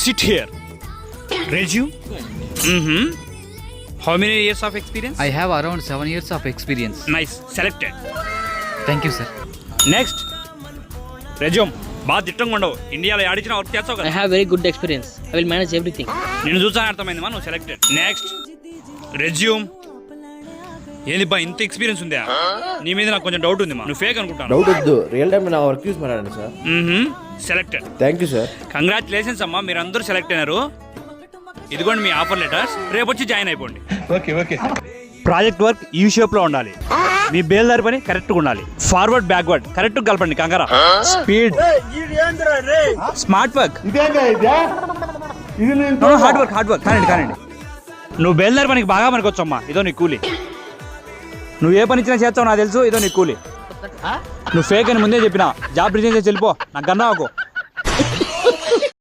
Sit here. Resume. How many years of experience? I have around 7 years of experience. Nice. Selected. Thank you, sir. Next. Resume. బాగా తిట్టంగా ఉండవు. ఇండియాలో ఆడిచిన work చేస్తావు I కదా. have very good experience. I will manage everything. నిన్ను చూసాను అర్థమైంది నువ్వు selected. Next. Resume. ఏంది బా ఇంత ఎక్స్పీరియన్స్ ఉందా? నీ మీద నాకు కొంచెం డౌట్ ఉంది మా. నువ్వు ఫేక్ అనుకుంటాను. డౌట్ వద్దు, రియల్ టైం నా వర్క్ చూసి మాట్లాడండి sir. Selected. Thank you sir. Congratulations అమ్మా, మీరు అందరూ సెలెక్ట్ అయినారు. ఇదిగోండి మీ ఆఫర్ లెటర్స్, రేపు వచ్చి జాయిన్ అయిపోండి. ఓకే. ప్రాజెక్ట్ వర్క్ ఈ షేప్ లో ఉండాలి. మీ బేల్దారి పని కరెక్ట్గా ఉండాలి. ఫార్వర్డ్ బ్యాక్వర్డ్ కరెక్ట్ కలపండి. కంగారా speed smart work hard work కానండి. నువ్వు బేల్దారి పనికి బాగా పనికొచ్చమ్మా. ఇదో నీ కూలి. నువ్వు ఏ పని ఇచ్చినా చేస్తావు నాకు తెలుసు. ఇదో నీ కూలి. నువ్వు ఫేక్ అని ముందే చెప్పినా జాబ్ రిజైన్ చేసి వెళ్ళిపో. నాకు కన్నా ఒక